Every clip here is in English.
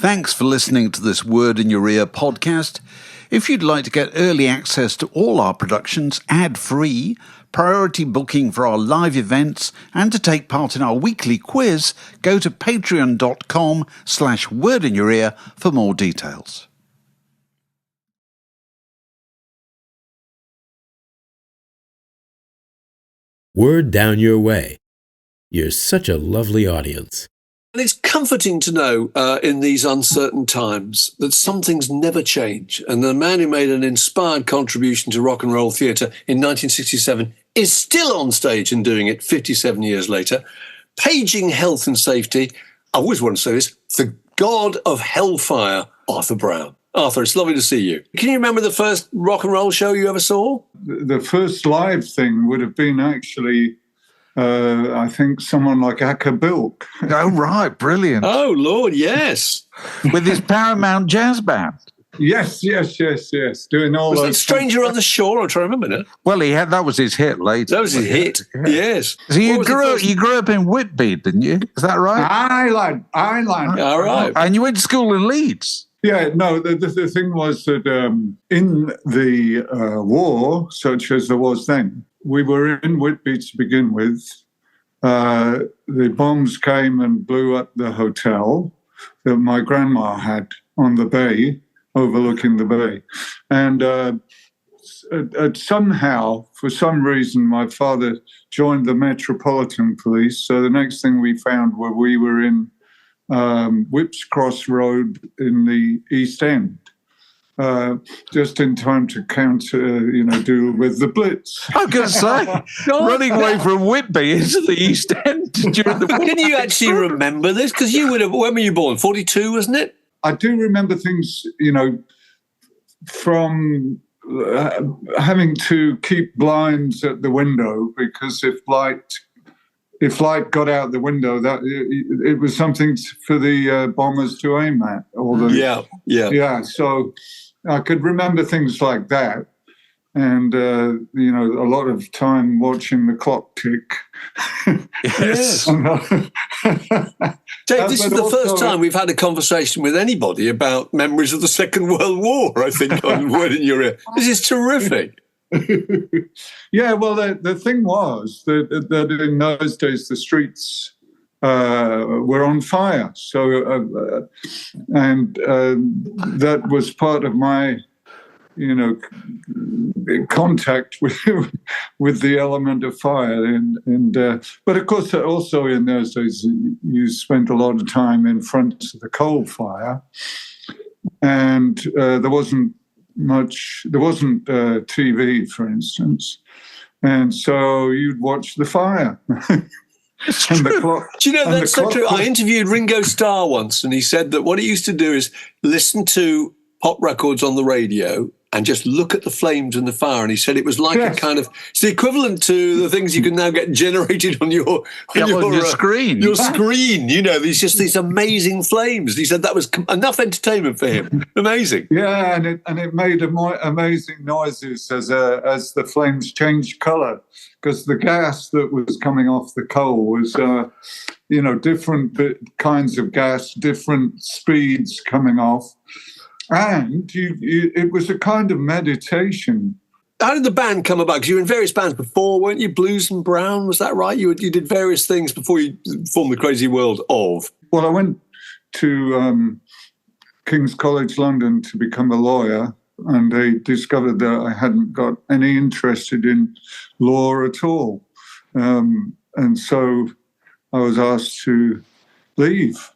Thanks for listening to this Word in Your Ear podcast. If you'd like to get early access to all our productions ad-free, priority booking for our live events, and to take part in our weekly quiz, go to patreon.com/wordinyour-ear for more details. Word down your way. You're such a lovely audience. And it's comforting to know in these uncertain times that some things never change. And the man who made an inspired contribution to rock and roll theatre in 1967 is still on stage and doing it 57 years later, paging health and safety. I always want to say this, the god of hellfire, Arthur Brown. Arthur, it's lovely to see you. Can you remember the first rock and roll show you ever saw? The first live thing would have been actually... I think someone like Acker Bilk. Oh, right. Brilliant. Oh, Lord, yes. With his Paramount Jazz Band. Yes. Doing all was those... it Stranger on the Shore? I'm trying to remember now. Well, that was his hit later. That was his hit, yes. So you grew up in Whitby, didn't you? Is that right? Ireland. All right. And you went to school in Leeds? Yeah, no, the thing was that in the war, such as there was then, we were in Whitby to begin with. The bombs came and blew up the hotel that my grandma had on the bay, overlooking the bay. And somehow, for some reason, my father joined the Metropolitan Police. So the next thing we found we were in Whipps Cross Road in the East End. Just in time to deal with the Blitz. I was going to say, running away from Whitby into the East End during the war. Can you actually remember this? Because you would have, when were you born? 42, wasn't it? I do remember things, from having to keep blinds at the window, because if light got out the window, that it was something for the bombers to aim at. Yeah. So I could remember things like that, and a lot of time watching the clock tick. Yes. Dave, this is the first time we've had a conversation with anybody about memories of the Second World War, I think, on Word in Your Ear. This is terrific. Yeah, well, the thing was that in those days the streets were on fire. So, that was part of my, contact with the element of fire. But of course, also in those days, you spent a lot of time in front of the coal fire, and there wasn't TV, for instance, and so you'd watch the fire. And the clock, do you know, that's so true. I interviewed Ringo Starr once, and he said that what he used to do is listen to pop records on the radio and just look at the flames and the fire. And he said it was like a kind of, it's the equivalent to the things you can now get generated on your screen. Your screen, these amazing flames. He said that was enough entertainment for him. Amazing. Yeah, and it made amazing noises as the flames changed colour, because the gas that was coming off the coal was, different kinds of gas, different speeds coming off. And it was a kind of meditation. How did the band come about? Because you were in various bands before, weren't you? Blues and Brown, was that right? You did various things before you formed the Crazy World of. Well, I went to King's College London to become a lawyer, and they discovered that I hadn't got any interest in law at all. And so I was asked to leave.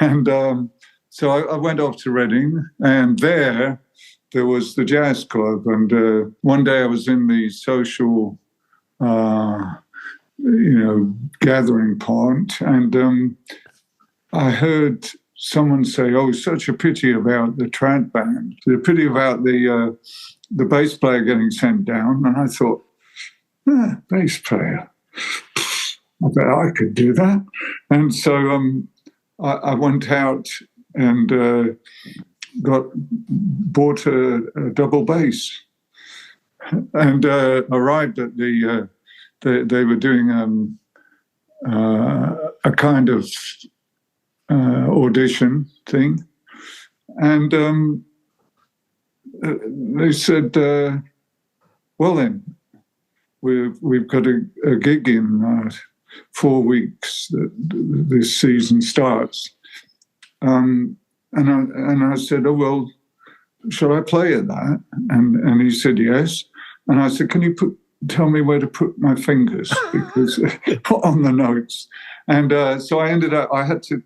And so I went off to Reading, and there was the jazz club. And one day I was in the social, gathering part, and I heard someone say, "Oh, such a pity about the trad band, the pity about the bass player getting sent down." And I thought, bass player, I bet I could do that. And so I went out and bought a double bass, and arrived at they were doing a kind of audition thing. And they said, well then, we've got a gig in 4 weeks that this season starts. And I said, oh, well, shall I play at that? And he said, yes. And I said, can you tell me where to put my fingers because on the notes? And so I had to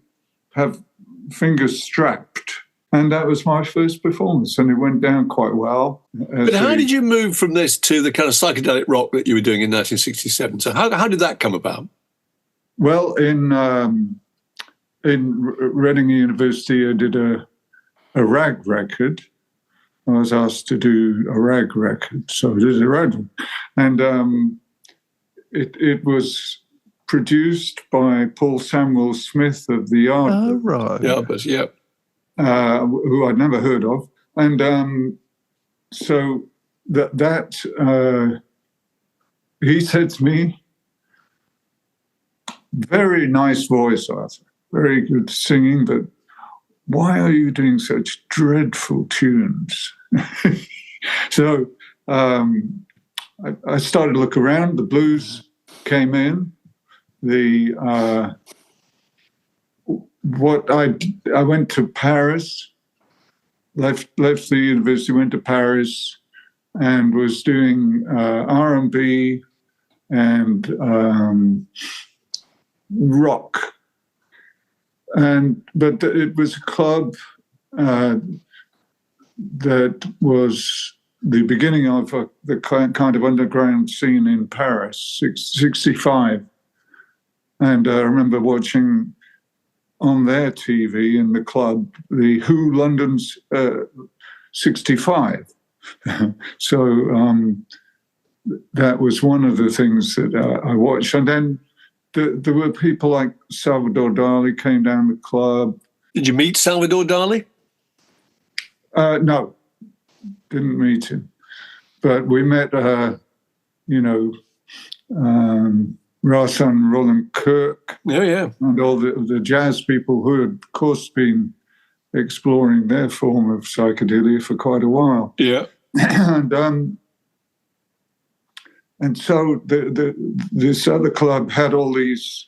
have fingers strapped. And that was my first performance, and it went down quite well. But how did you move from this to the kind of psychedelic rock that you were doing in 1967? So how did that come about? Well, in Reading University, I did a rag record. I was asked to do a rag record, so I did a rag. And it was produced by Paul Samuel Smith of the Yard. Oh, right. Yeah. Who I'd never heard of. And so that he said to me, very nice voice, Arthur, very good singing, but why are you doing such dreadful tunes? So I started to look around. The blues came in. I went to Paris, left the university, went to Paris, and was doing R&B and rock. But it was a club that was the beginning of the kind of underground scene in Paris, 65. And I remember watching on their TV in the club, the Who London's 65. So that was one of the things that I watched. And then there were people like Salvador Dali came down the club. Did you meet Salvador Dali? No, didn't meet him. But we met, Rasan Roland Kirk. Yeah. And all the jazz people who had, of course, been exploring their form of psychedelia for quite a while. Yeah. And so this other club had all these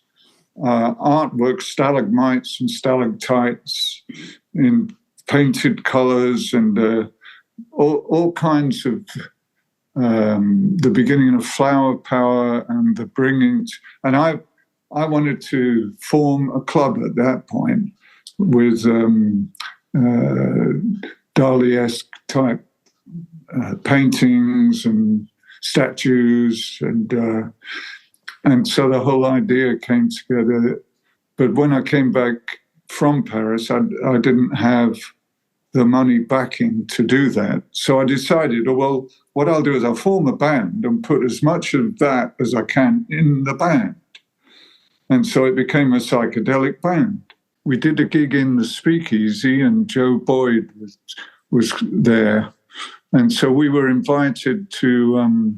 artworks, stalagmites and stalactites in painted colours and all kinds of the beginning of flower power and the bringing. And I wanted to form a club at that point with Dali-esque type paintings and statues, and so the whole idea came together. But when I came back from Paris, I didn't have the money backing to do that. So I decided, well, what I'll do is I'll form a band and put as much of that as I can in the band. And so it became a psychedelic band. We did a gig in the Speakeasy, and Joe Boyd was there. And so we were invited to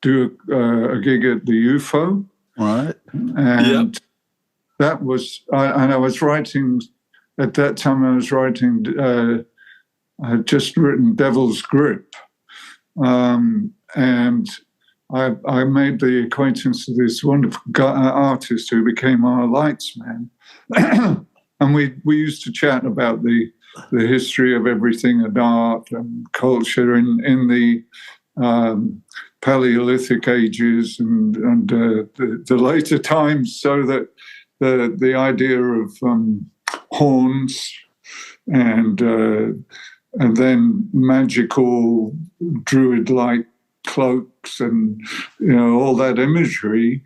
do a gig at the UFO. Right. And that was, I was writing, at that time I was writing, I had just written Devil's Grip. And I made the acquaintance of this wonderful artist who became our lights man. And we used to chat about the history of everything and art and culture in the Palaeolithic ages and the later times, so that the idea of horns and then magical druid-like cloaks and all that imagery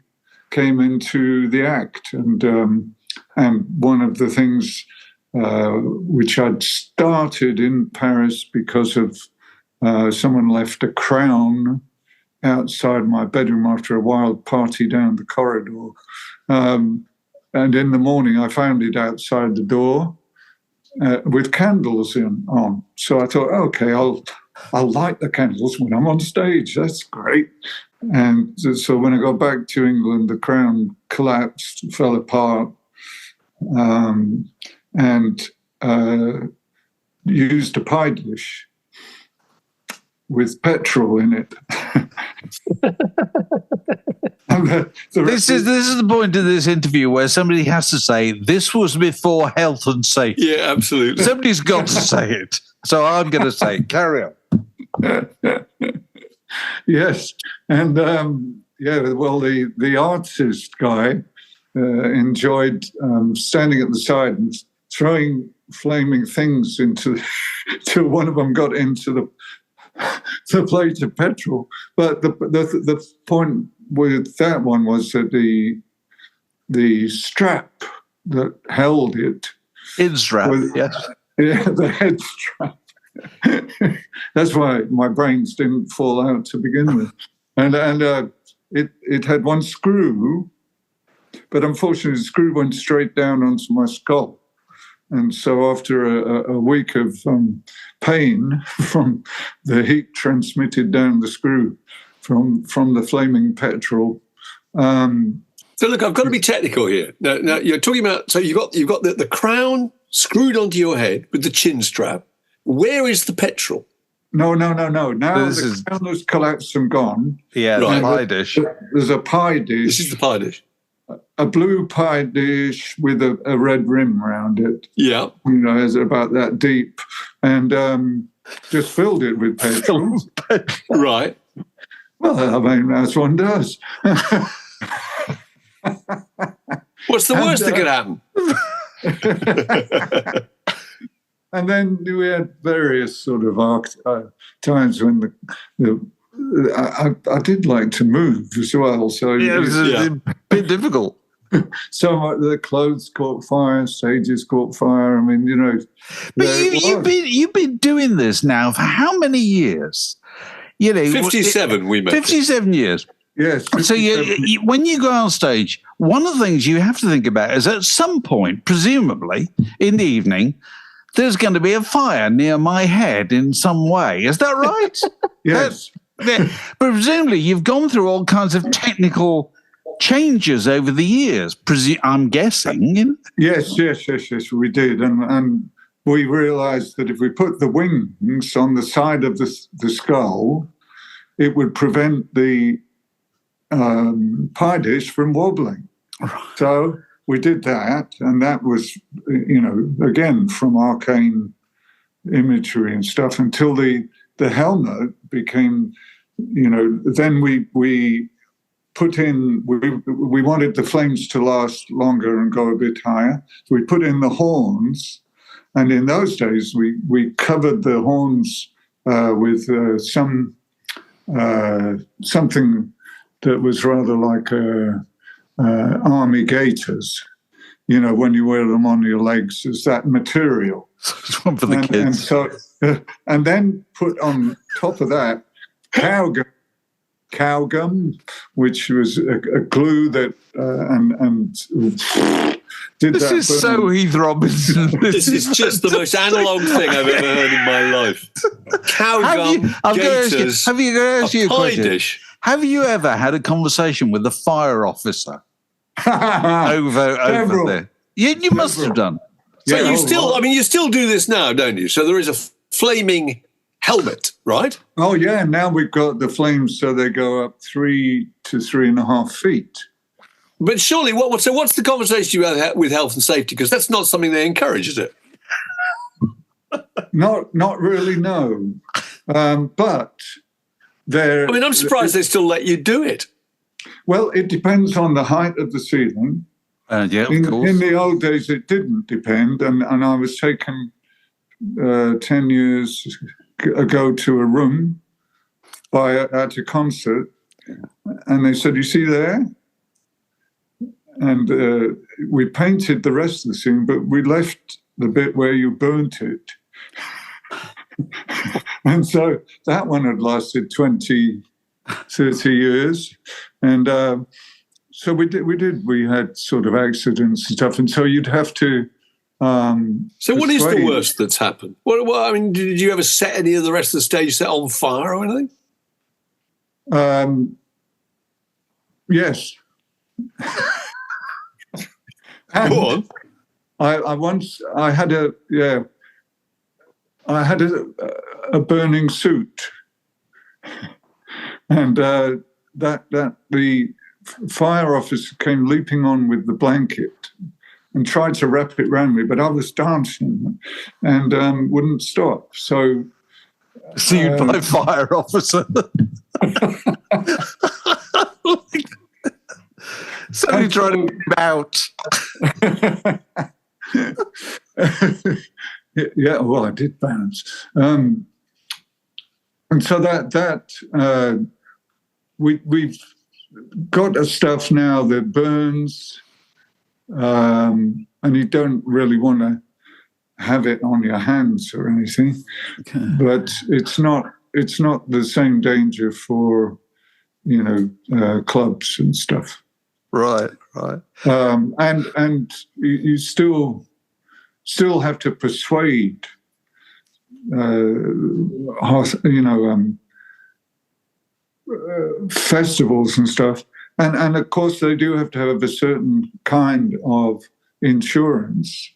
came into the act. And one of the things which I'd started in Paris because of someone left a crown outside my bedroom after a wild party down the corridor. And in the morning, I found it outside the door with candles on. So I thought, okay, I'll light the candles when I'm on stage. That's great. And so when I got back to England, the crown collapsed, fell apart. and used a pie dish with petrol in it. And this is the point of this interview where somebody has to say, this was before health and safety. Yeah, absolutely. Somebody's got to say it. So I'm going to say it. Carry on. Yes. And, well, the artist guy enjoyed standing at the side and throwing flaming things into till one of them got into the plate of petrol. But the point with that one was that the strap that held it, In strap, yes. Yeah, the head strap. That's why my brains didn't fall out to begin with. And it had one screw, but unfortunately the screw went straight down onto my skull. And so after a week of pain from the heat transmitted down the screw from the flaming petrol. So look, I've got to be technical here. Now you're talking about, so you've got the crown screwed onto your head with the chin strap. Where is the petrol? No. Now the crown has collapsed and gone. Yeah, Right. the pie dish. There's a pie dish. This is the pie dish. A blue pie dish with a red rim around it. Yeah. It's about that deep. And just filled it with petrol. Right. Well, I mean, as one does. What's the worst that could happen? And then we had various sort of times when I did like to move as well. So Yeah, it was a bit difficult. so the clothes caught fire, stages caught fire. I mean, But you've been doing this now for how many years? 57, we mentioned. 57 years. Yes. So when you go on stage, one of the things you have to think about is at some point, presumably in the evening, there's going to be a fire near my head in some way. Is that right? Yes. But presumably you've gone through all kinds of technical changes over the years, I'm guessing. Yes, we did. And we realized that if we put the wings on the side of the skull, it would prevent the pie dish from wobbling. So we did that, and that was, again, from arcane imagery and stuff until the helmet became, then we put in, we wanted the flames to last longer and go a bit higher. So we put in the horns, and in those days we covered the horns with something that was rather like army gaiters. When you wear them on your legs, is that material. It's one for the kids. And so, and then put on top of that cow gum, which was a glue that and did this that. Is so Heath Robinson. This is just the most analog thing I've ever heard in my life. Cow gum, gaiters, have you asked you a pie question? dish. Have you ever had a conversation with a fire officer over there? You must have done. So Yeah, you still do this now, don't you? So there is a flaming helmet, right? Oh yeah, now we've got the flames, so they go up 3 to 3.5 feet. But surely, what's the conversation you have with health and safety? Because that's not something they encourage, is it? Not really, no. But there. I'm surprised they still let you do it. Well, it depends on the height of the ceiling. Yeah, of course. In the old days, it didn't depend, and I was taken 10 years ago to a room at a concert, and they said, "You see there?" And we painted the rest of the scene, but we left the bit where you burnt it. And so that one had lasted 20, 30 years. And so we had sort of accidents and stuff. And so you'd have to... So what is the worst that's happened? Did you ever set any of the rest of the stage set on fire or anything? Yes. Go on. I had a burning suit, and that the fire officer came leaping on with the blanket and tried to wrap it around me, but I was dancing and wouldn't stop. So Sued by fire officer. So you trying to get out. Yeah, well, I did bounce. And so that we've got a stuff now that burns, and you don't really want to have it on your hands or anything. Okay. But it's not the same danger for clubs and stuff. Right. And you still have to persuade, festivals and stuff, and of course they do have to have a certain kind of insurance,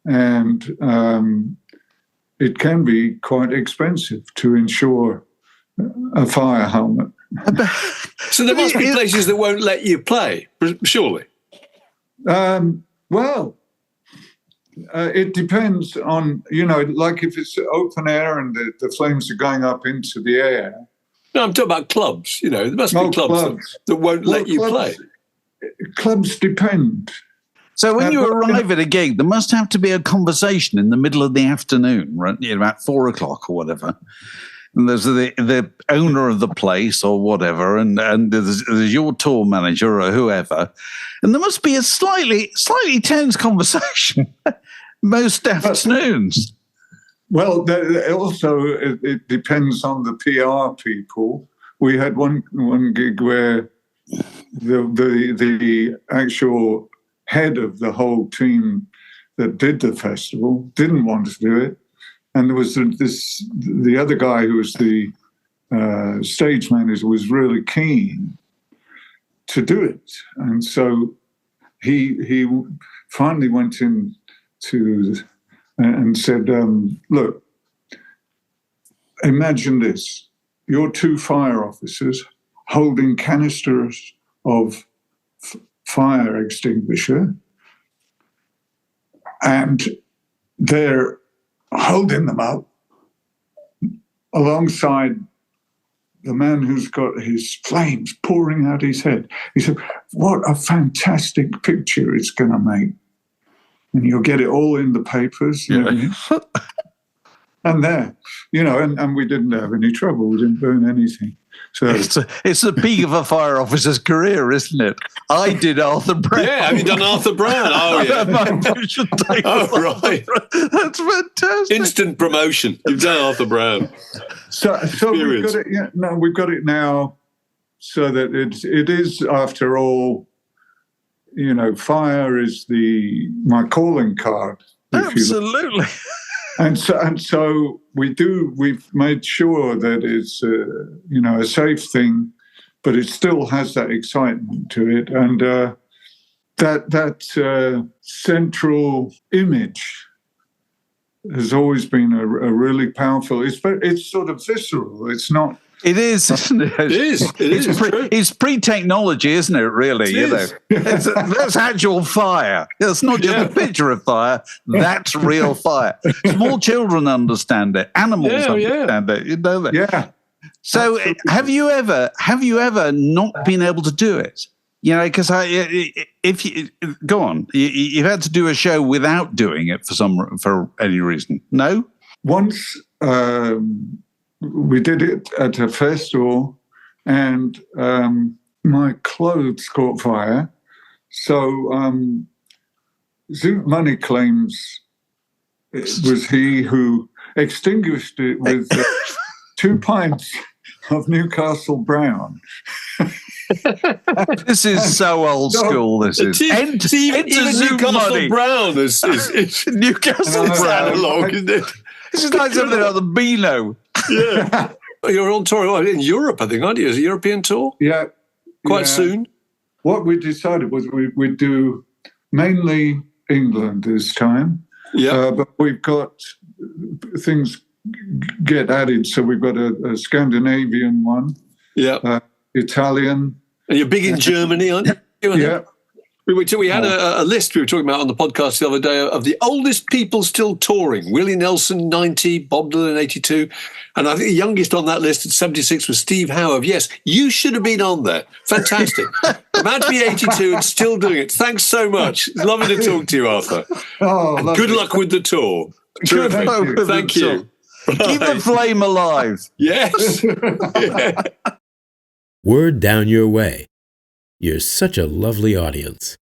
and it can be quite expensive to insure a fire helmet. So there must be places that won't let you play, surely. Well, it depends on, like if it's open air and the flames are going up into the air. No, I'm talking about clubs. There must be clubs that won't let you play. Clubs depend. So when you arrive at a gig, there must have to be a conversation in the middle of the afternoon, right? About 4 o'clock or whatever. And there's the owner of the place or whatever, and there's your tour manager or whoever, and there must be a slightly tense conversation most afternoons. Well, also it depends on the PR people. We had one gig where the actual head of the whole team that did the festival didn't want to do it. And there was the other guy who was the stage manager was really keen to do it. And so he finally went in and said, look, imagine this. You're two fire officers holding canisters of fire extinguisher, and they're holding them up alongside the man who's got his flames pouring out his head. He said, what a fantastic picture it's going to make. And you'll get it all in the papers. Yeah. And there, and we didn't have any trouble. We didn't burn anything. So it's the peak of a fire officer's career, isn't it? I did Arthur Brown. Yeah, have you done Arthur Brown? Oh, yeah. Right. That's fantastic. Instant promotion. You've done Arthur Brown. So we've got it. Yeah, no, we've got it now, so that it is, after all, fire is my calling card. Absolutely. And so we've made sure that it's a safe thing, but it still has that excitement to it, and that central image has always been a really powerful. It's sort of visceral. It's not. It is, isn't it? It is. It's pre-technology, isn't it, really? That's actual fire. It's not just a picture of fire. That's real fire. Small children understand it. Animals understand it. You know that. Yeah. So have you ever not been able to do it? Because if you go on, you've had to do a show without doing it for any reason. No? Once we did it at a festival, and my clothes caught fire. So Zoot Money claims it was he who extinguished it with 2 pints of Newcastle Brown. This is so old school. This is. Even Newcastle Brown is Newcastle Brown analog, isn't it? This is like something like the Beano. Yeah. You're on tour in Europe, I think, aren't you? Is it a European tour? Yeah. Quite soon? What we decided was we'd do mainly England this time. Yeah. But we've got things get added. So we've got a Scandinavian one. Yeah. Italian. And you're big in Germany, aren't you? Yeah. We had a list we were talking about on the podcast the other day of the oldest people still touring. Willie Nelson, 90, Bob Dylan, 82. And I think the youngest on that list at 76 was Steve Howe. Yes, you should have been on there. Fantastic. Man to be 82 and still doing it. Thanks so much. It's lovely to talk to you, Arthur. And good luck with the tour. Terrific. Thank you. Keep the flame alive. Yes. Yeah. Word down your way. You're such a lovely audience.